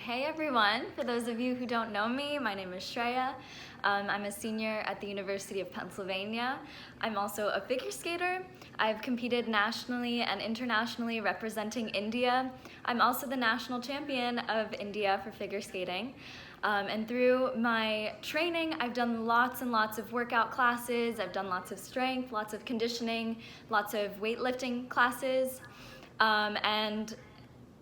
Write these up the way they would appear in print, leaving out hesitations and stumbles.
Hey everyone, for those of you who don't know me, my name is Shreya. I'm a senior at the University of Pennsylvania. I'm also a figure skater. I've competed nationally and internationally representing India. I'm also the national champion of India for figure skating. And through my training, I've done lots and lots of workout classes. I've done lots of strength, lots of conditioning, lots of weightlifting classes. And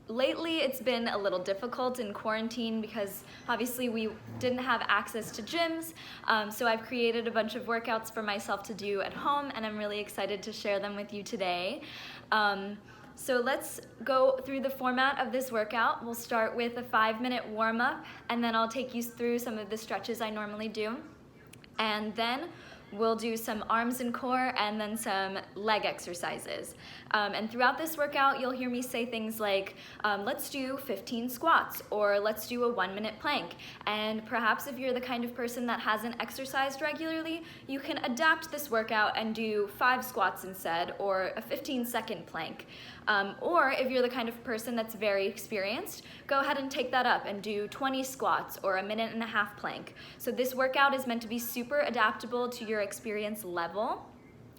lately it's been a little difficult in quarantine because obviously we didn't have access to gyms, so I've created a bunch of workouts for myself to do at home, and I'm really excited to share them with you today. So let's go through the format of this workout. We'll start with a 5-minute warm-up, and then I'll take you through some of the stretches I normally do, and then we'll do some arms and core and then some leg exercises. And throughout this workout, you'll hear me say things like, let's do 15 squats, or let's do a 1-minute plank. And perhaps if you're the kind of person that hasn't exercised regularly, you can adapt this workout and do 5 squats instead, or a 15-second plank. Or if you're the kind of person that's very experienced, go ahead and take that up and do 20 squats or a 1.5-minute plank. So this workout is meant to be super adaptable to your experience level.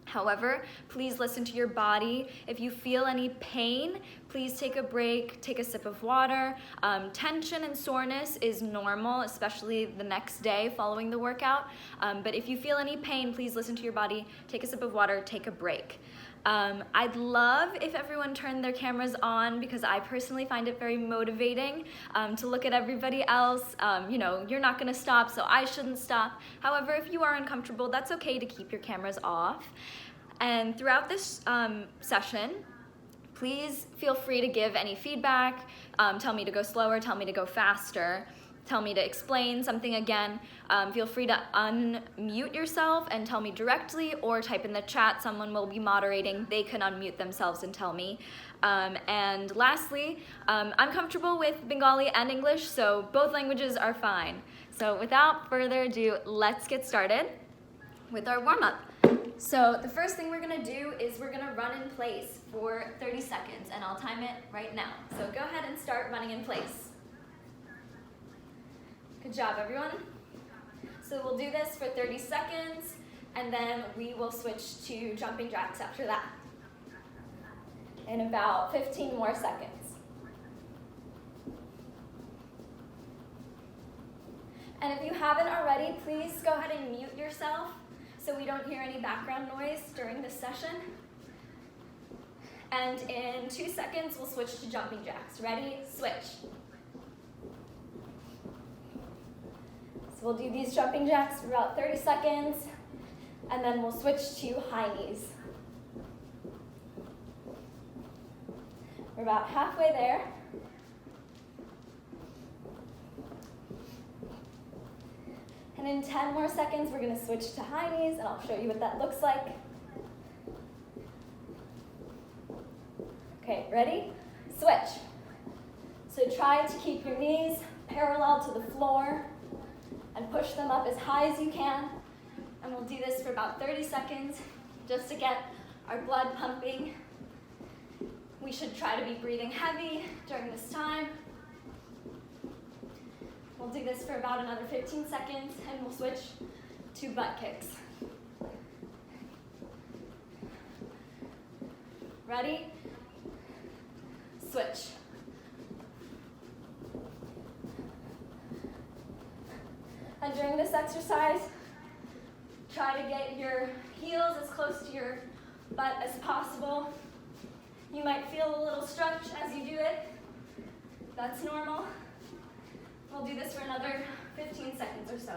However, please listen to your body. If you feel any pain, please take a break, take a sip of water. Tension and soreness is normal, especially the next day following the workout. But if you feel any pain, please listen to your body, take a sip of water, take a break. I'd love if everyone turned their cameras on, because I personally find it very motivating to look at everybody else. You know, you're not gonna stop, so I shouldn't stop. However, if you are uncomfortable, that's okay to keep your cameras off. And throughout this session, please feel free to give any feedback. Tell me to go slower, tell me to go faster. Tell me to explain something again. Feel free to unmute yourself and tell me directly, or type in the chat. Someone will be moderating. They can unmute themselves and tell me. And lastly, I'm comfortable with Bengali and English, so both languages are fine. So without further ado, let's get started with our warm-up. So the first thing we're gonna do is we're gonna run in place for 30 seconds, and I'll time it right now. So go ahead and start running in place. Good job, everyone. So we'll do this for 30 seconds, and then we will switch to jumping jacks after that in about 15 more seconds. And if you haven't already, please go ahead and mute yourself so we don't hear any background noise during this session. And in 2 seconds, we'll switch to jumping jacks. Ready? Switch. We'll do these jumping jacks for about 30 seconds, and then we'll switch to high knees. We're about halfway there. And in 10 more seconds, we're gonna switch to high knees, and I'll show you what that looks like. Okay, ready? Switch. So try to keep your knees parallel to the floor, and push them up as high as you can. And we'll do this for about 30 seconds just to get our blood pumping. We should try to be breathing heavy during this time. We'll do this for about another 15 seconds, and we'll switch to butt kicks. Ready? Switch. And during this exercise, try to get your heels as close to your butt as possible. You might feel a little stretch as you do it. That's normal. We'll do this for another 15 seconds or so.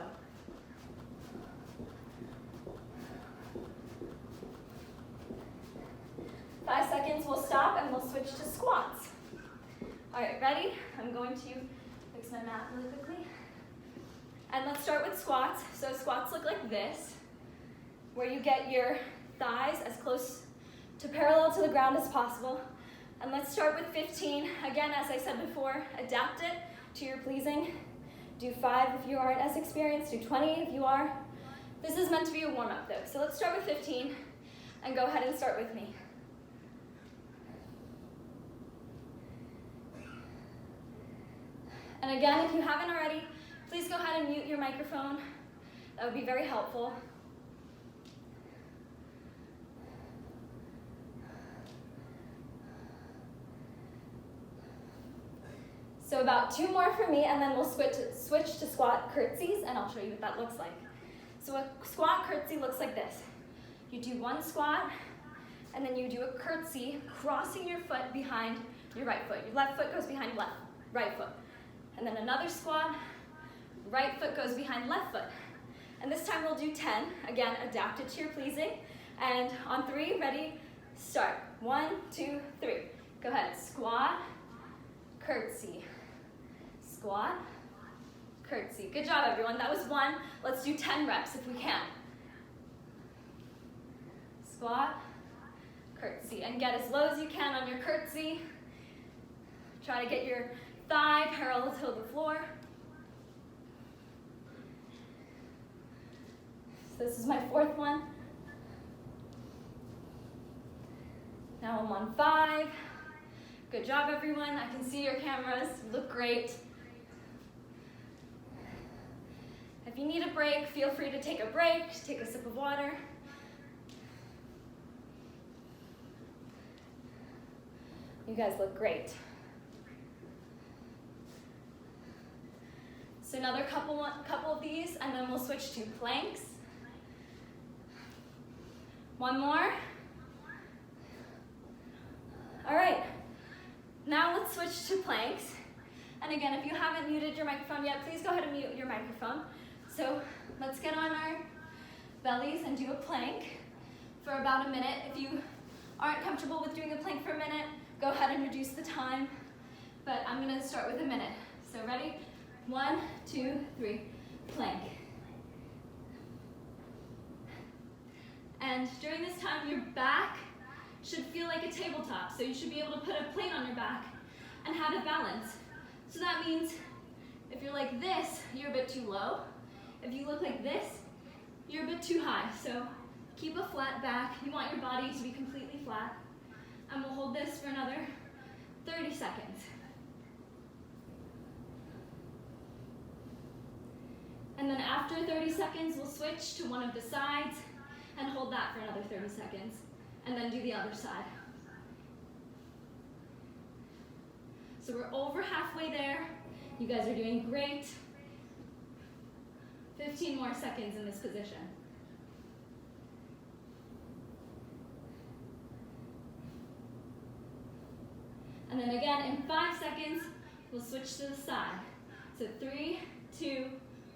Five seconds, we'll stop, and we'll switch to squats. All right, ready? I'm going to fix my mat really quickly. And let's start with squats. So squats look like this, where you get your thighs as close to parallel to the ground as possible. And let's start with 15. Again, as I said before, adapt it to your pleasing. Do 5 if you aren't as experienced, do 20 if you are. This is meant to be a warm-up though. So let's start with 15, and go ahead and start with me. And again, if you haven't already, please go ahead and mute your microphone. That would be very helpful. So about 2 more for me, and then we'll switch to squat curtsies, and I'll show you what that looks like. So a squat curtsy looks like this. You do 1 squat, and then you do a curtsy, crossing your foot behind your right foot. Your left foot goes behind right foot. And then another squat, right foot goes behind left foot. And this time we'll do 10. Again, adapt it to your pleasing. And on 3, ready, start. 1, 2, 3. Go ahead, squat, curtsy, squat, curtsy. Good job, everyone. That was 1. Let's do 10 reps if we can. Squat, curtsy. And get as low as you can on your curtsy. Try to get your thigh parallel to the floor. So this is my 4th one. Now I'm on 5. Good job, everyone. I can see your cameras. You look great. If you need a break, feel free to take a break, take a sip of water. You guys look great. So another couple of these, and then we'll switch to planks. 1 more. All right, now let's switch to planks. And again, if you haven't muted your microphone yet, please go ahead and mute your microphone. So let's get on our bellies and do a plank for about a minute. If you aren't comfortable with doing a plank for a minute, go ahead and reduce the time. But I'm gonna start with a minute. So ready? 1, 2, 3, plank. And during this time, your back should feel like a tabletop. So you should be able to put a plate on your back and have it balance. So that means if you're like this, you're a bit too low. If you look like this, you're a bit too high. So keep a flat back. You want your body to be completely flat. And we'll hold this for another 30 seconds. And then after 30 seconds, we'll switch to one of the sides and hold that for another 30 seconds. And then do the other side. So we're over halfway there. You guys are doing great. 15 more seconds in this position. And then again, in 5 seconds, we'll switch to the side. So 3, 2,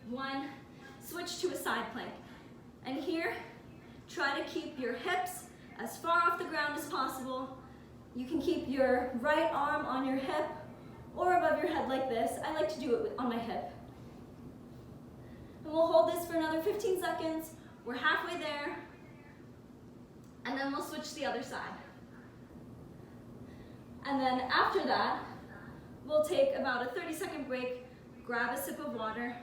1, switch to a side plank. And here, try to keep your hips as far off the ground as possible. You can keep your right arm on your hip or above your head like this. I like to do it on my hip. And we'll hold this for another 15 seconds. We're halfway there. And then we'll switch to the other side. And then after that, we'll take about a 30-second break, grab a sip of water,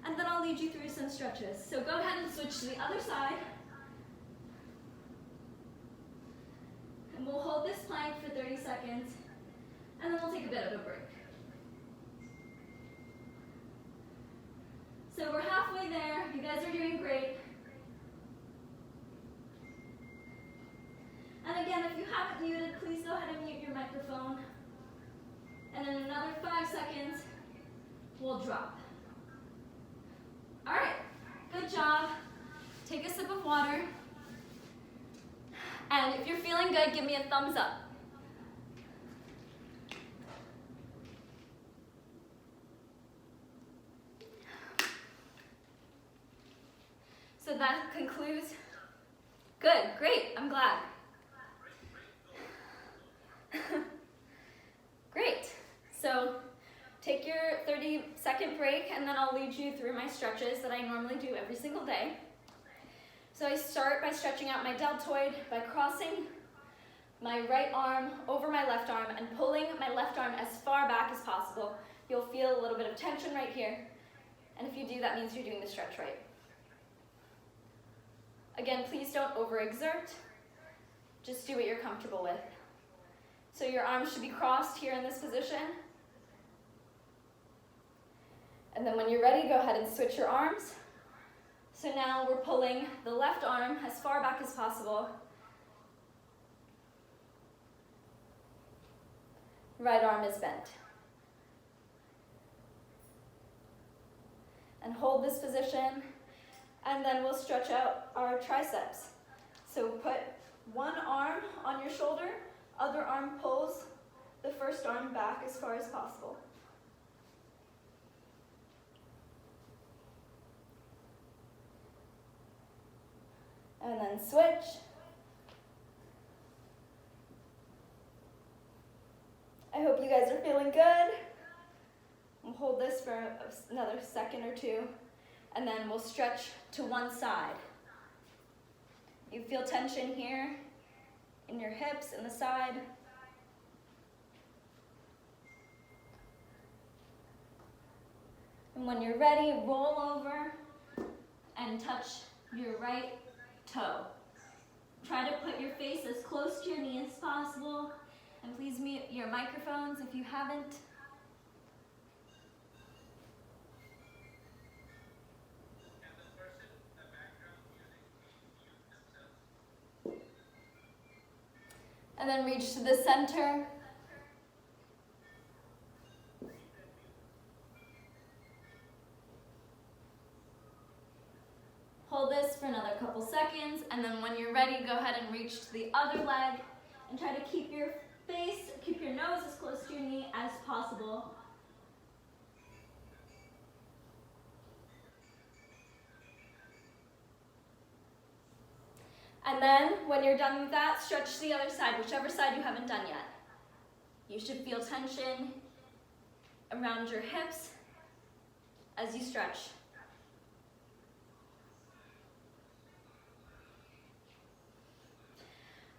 and then I'll lead you through some stretches. So go ahead and switch to the other side. And we'll hold this plank for 30 seconds, and then we'll take a bit of a break. So we're halfway there. You guys are doing great. And again, if you haven't muted, please go ahead and mute your microphone. And in another 5 seconds, we'll drop. All right, good job. Take a sip of water. And if you're feeling good, give me a thumbs up. So that concludes. Good, great, I'm glad. Great. So take your 30-second break, and then I'll lead you through my stretches that I normally do every single day. So I start by stretching out my deltoid by crossing my right arm over my left arm and pulling my left arm as far back as possible. You'll feel a little bit of tension right here. And if you do, that means you're doing the stretch right. Again, please don't overexert. Just do what you're comfortable with. So your arms should be crossed here in this position. And then when you're ready, go ahead and switch your arms. So now we're pulling the left arm as far back as possible. Right arm is bent. And hold this position, and then we'll stretch out our triceps. So put one arm on your shoulder, other arm pulls the first arm back as far as possible. And then switch. I hope you guys are feeling good. We'll hold this for another second or two, and then we'll stretch to one side. You feel tension here in your hips and the side. And when you're ready, roll over and touch your right toe. Try to put your face as close to your knee as possible, and please mute your microphones if you haven't. And then reach to the center. Hold this for another couple seconds, and then when you're ready, go ahead and reach to the other leg and try to keep your face, keep your nose as close to your knee as possible. And then, when you're done with that, stretch to the other side, whichever side you haven't done yet. You should feel tension around your hips as you stretch.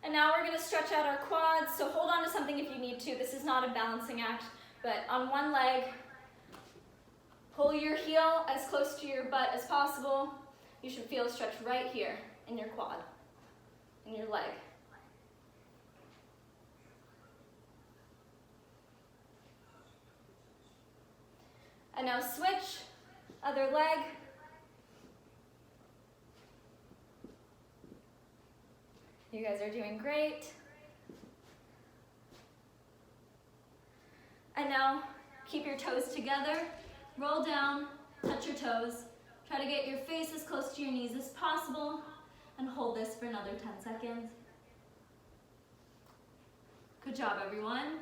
And now we're going to stretch out our quads, so hold on to something if you need to. This is not a balancing act, but on one leg, pull your heel as close to your butt as possible. You should feel a stretch right here in your quad. In your leg. And now switch, other leg. You guys are doing great. And now keep your toes together, roll down, touch your toes. Try to get your face as close to your knees as possible. And hold this for another 10 seconds. Good job, everyone.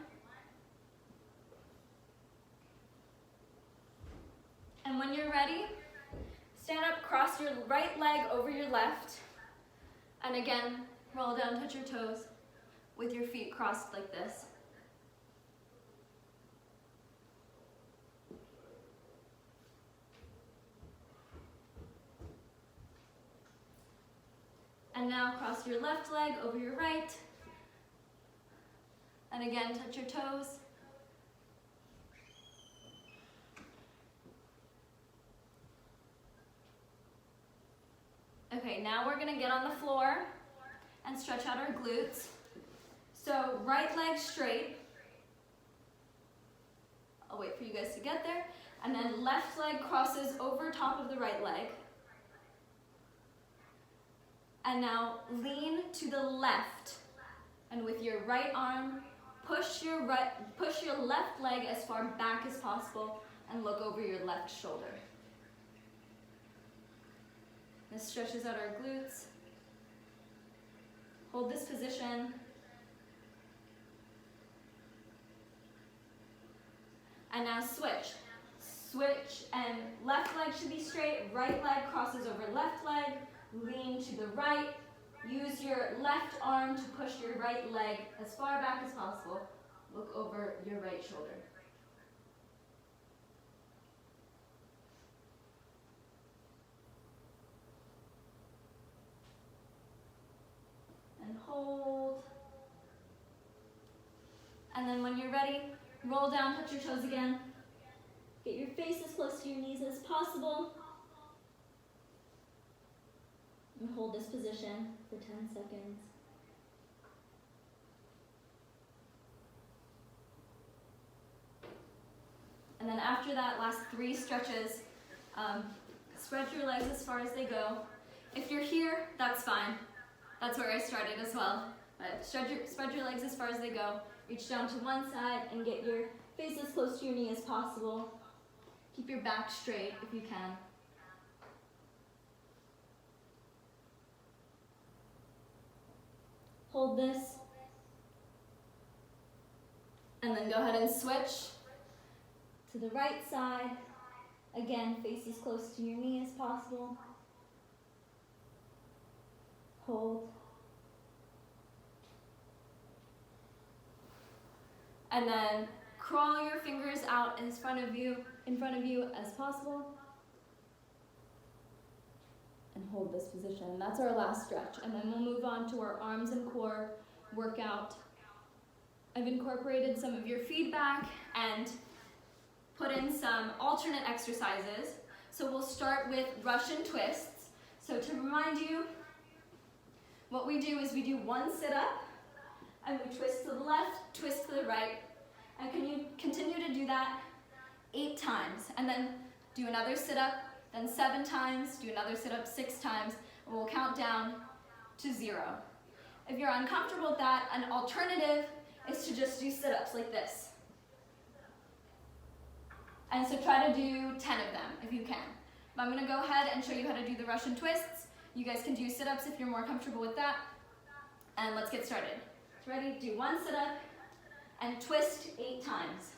And when you're ready, stand up, cross your right leg over your left. And again, roll down, touch your toes with your feet crossed like this. And now cross your left leg over your right. And again, touch your toes. Okay, now we're gonna get on the floor and stretch out our glutes. So right leg straight. I'll wait for you guys to get there. And then left leg crosses over top of the right leg. And now lean to the left, and with your right arm, push your left leg as far back as possible and look over your left shoulder. This stretches out our glutes. Hold this position. And now switch. Switch, and left leg should be straight, right leg crosses over left leg. Lean to the right. Use your left arm to push your right leg as far back as possible. Look over your right shoulder. And hold. And then when you're ready, roll down, touch your toes again. Get your face as close to your knees as possible. And hold this position for 10 seconds. And then after that, last 3 stretches, spread your legs as far as they go. If you're here, that's fine. That's where I started as well. But spread your legs as far as they go. Reach down to one side and get your face as close to your knee as possible. Keep your back straight if you can. Hold this. And then go ahead and switch to the right side. Again, face as close to your knee as possible. Hold. And then crawl your fingers out in front of you as possible. And hold this position. That's our last stretch. And then we'll move on to our arms and core workout. I've incorporated some of your feedback and put in some alternate exercises. So we'll start with Russian twists. So to remind you, what we do is we do 1 sit-up, and we twist to the left, twist to the right, and can you continue to do that 8 times, and then do another sit-up, then 7 times, do another sit-up 6 times, and we'll count down to 0. If you're uncomfortable with that, an alternative is to just do sit-ups like this. And so try to do 10 of them if you can. But I'm going to go ahead and show you how to do the Russian twists. You guys can do sit-ups if you're more comfortable with that. And let's get started. Ready? Do 1 sit-up and twist 8 times.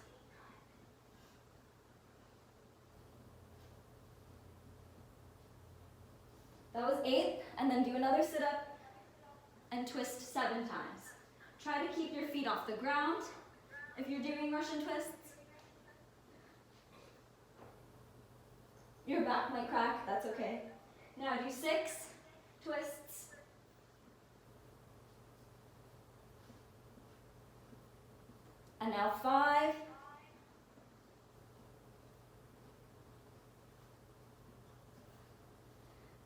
That was 8, and then do another sit-up and twist 7 times. Try to keep your feet off the ground if you're doing Russian twists. Your back might crack, that's okay. Now do 6 twists. And now 5.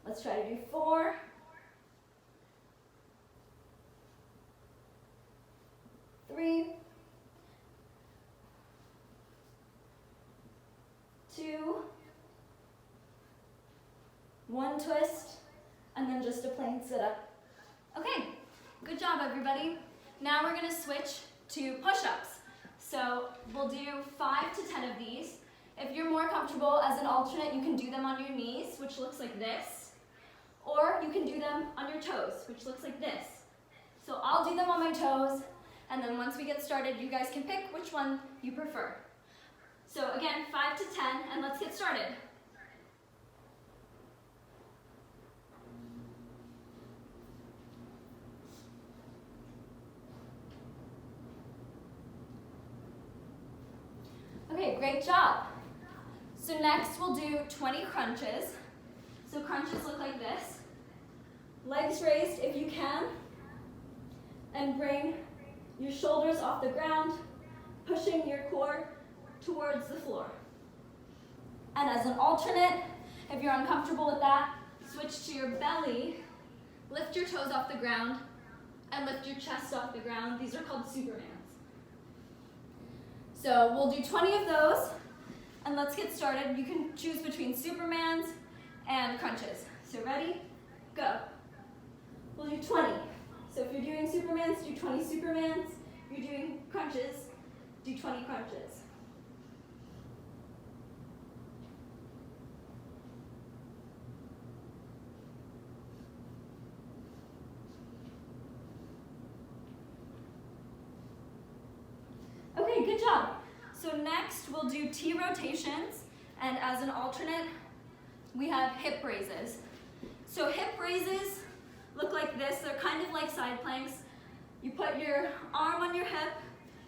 Let's try to do 4. 3. 2. 1 twist, and then just a plain sit-up. Okay, good job everybody. Now we're gonna switch to push-ups. So we'll do 5 to 10 of these. If you're more comfortable as an alternate, you can do them on your knees, which looks like this, or you can do them on your toes, which looks like this. So I'll do them on my toes, and then once we get started, you guys can pick which one you prefer. So again, 5 to 10, and let's get started. Okay, great job. So next we'll do 20 crunches. So crunches look like this. Legs raised if you can, and bring your shoulders off the ground, pushing your core towards the floor. And as an alternate, if you're uncomfortable with that, switch to your belly, lift your toes off the ground, and lift your chest off the ground. These are called Supermans. So we'll do 20 of those, and let's get started. You can choose between Supermans and crunches. So ready? Go. We'll do 20. So if you're doing Supermans, do 20 Supermans. If you're doing crunches, do 20 crunches. Okay, good job. So next we'll do T rotations, and as an alternate, we have hip raises. So hip raises look like this. They're kind of like side planks. You put your arm on your hip,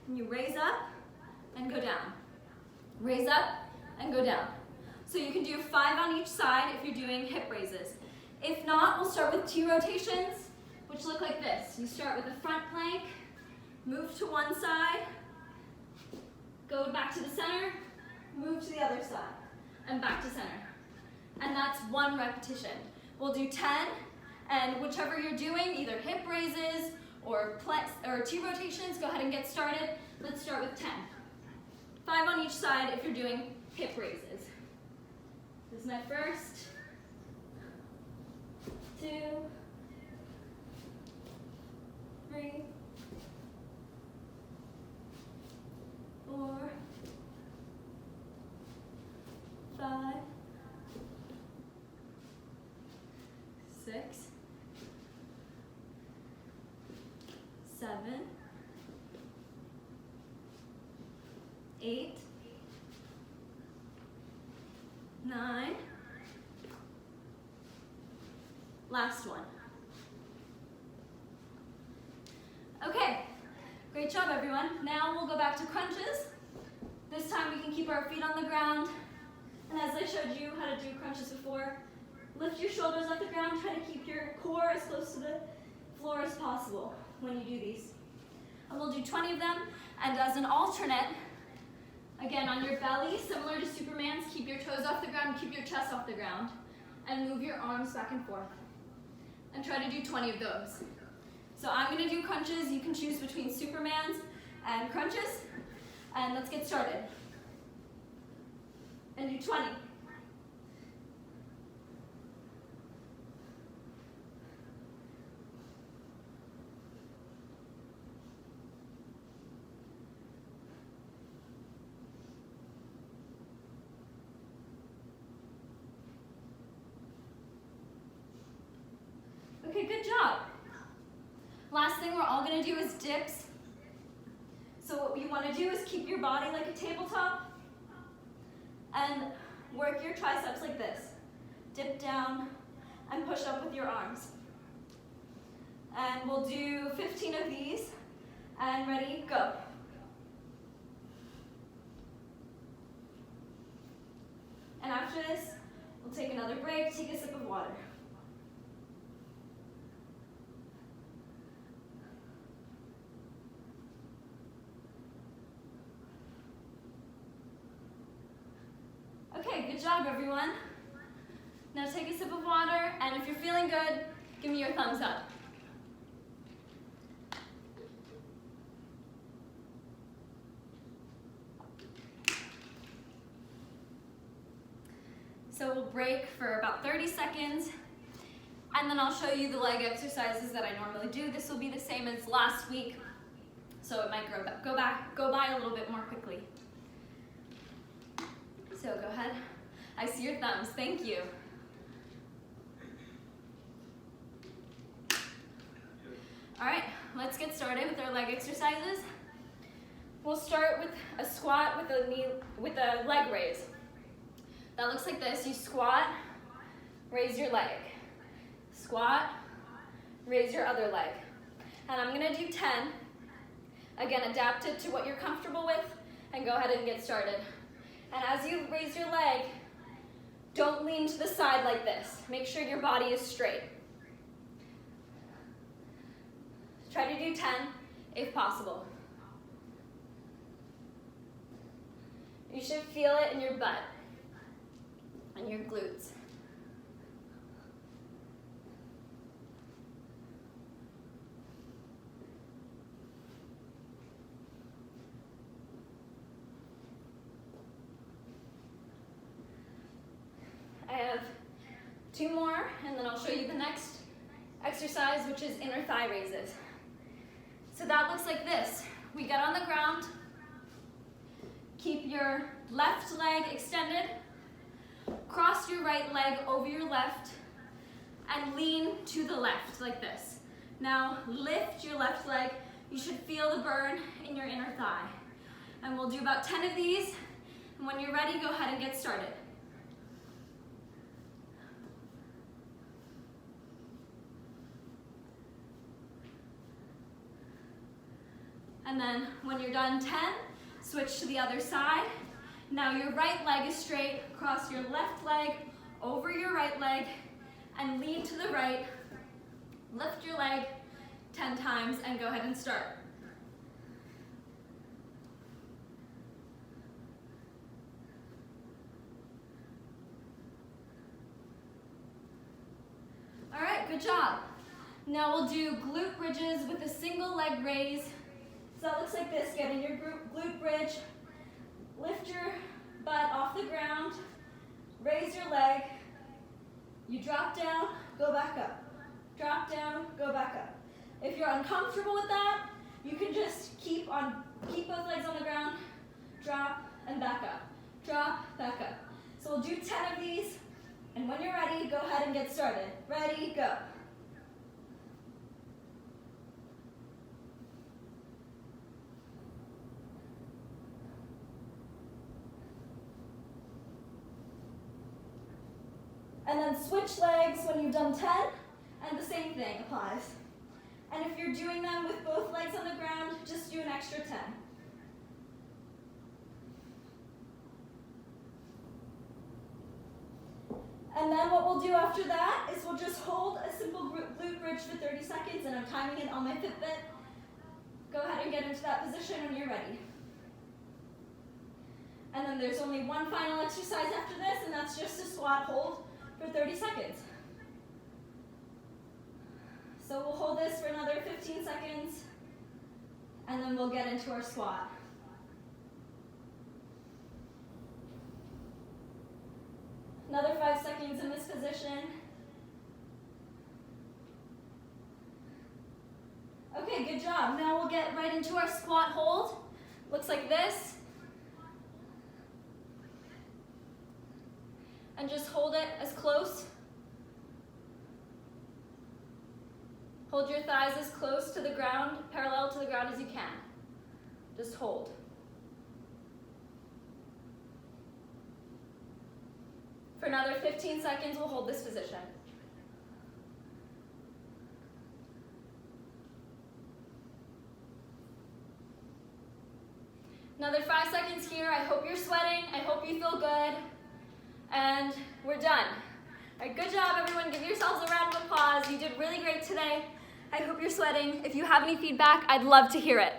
and you raise up and go down. Raise up and go down. So you can do 5 on each side if you're doing hip raises. If not, we'll start with T rotations, which look like this. You start with the front plank, move to one side, go back to the center, move to the other side, and back to center. And that's 1 repetition. We'll do 10, and whichever you're doing, either hip raises or T rotations, go ahead and get started. Let's start with 10. 5 on each side if you're doing hip raises. This is my first, 2, 3, 4, 5, 6, 7, 8, 9, last one. Okay, great job everyone. Now we'll go back to crunches. This time we can keep our feet on the ground, and as I showed you how to do crunches before, lift your shoulders off the ground, try to keep your core as close to the floor as possible when you do these. And we'll do 20 of them, and as an alternate, again on your belly, similar to Superman's, keep your toes off the ground, keep your chest off the ground, and move your arms back and forth. And try to do 20 of those. So I'm gonna do crunches, you can choose between Superman's and crunches, and let's get started. And do 20. Okay, good job. Last thing we're all gonna do is dips. So what you wanna do is keep your body like a tabletop and work your triceps like this. Dip down and push up with your arms. And we'll do 15 of these, and ready, go. And after this, we'll take another break, take a sip of water. Okay, good job everyone. Now take a sip of water, and if you're feeling good, give me your thumbs up. So we'll break for about 30 seconds, and then I'll show you the leg exercises that I normally do. This will be the same as last week, so it might go by a little bit more quickly. So go ahead. I see your thumbs, thank you. All right, let's get started with our leg exercises. We'll start with a squat with a leg raise. That looks like this. You squat, raise your leg. Squat, raise your other leg. And I'm gonna do 10. Again, adapt it to what you're comfortable with, and go ahead and get started. And as you raise your leg, don't lean to the side like this. Make sure your body is straight. Try to do 10 if possible. You should feel it in your butt and your glutes. I have 2 more, and then I'll show you the next exercise, which is inner thigh raises. So that looks like this. We get on the ground, keep your left leg extended, cross your right leg over your left, and lean to the left like this. Now lift your left leg. You should feel the burn in your inner thigh. And we'll do about 10 of these, and when you're ready, go ahead and get started. And then when you're done 10, switch to the other side. Now your right leg is straight, cross your left leg over your right leg, and lean to the right. Lift your leg 10 times and go ahead and start. All right, good job. Now we'll do glute bridges with a single leg raise. So that looks like this. Get in your glute bridge, lift your raise your leg, you drop down, go back up. Drop down, go back up. If you're uncomfortable with that, you can just keep both legs on the ground, drop, and back up. Drop, back up. So we'll do 10 of these, and when you're ready, go ahead and get started. Ready, go. And then switch legs when you've done 10, and the same thing applies. And if you're doing them with both legs on the ground, just do an extra 10. And then what we'll do after that is we'll just hold a simple glute bridge for 30 seconds, and I'm timing it on my Fitbit. Go ahead and get into that position when you're ready. And then there's only one final exercise after this, and that's just a squat hold for 30 seconds. So we'll hold this for another 15 seconds, and then we'll get into our squat. Another 5 seconds in this position. Okay, good job. Now we'll get right into our squat hold. Looks like this. And just hold it as close. Hold your thighs as close to the ground, parallel to the ground as you can. Just hold. For another 15 seconds, we'll hold this position. Another 5 seconds here. I hope you're sweating. I hope you feel good. And we're done. All right, good job, everyone. Give yourselves a round of applause. You did really great today. I hope you're sweating. If you have any feedback, I'd love to hear it.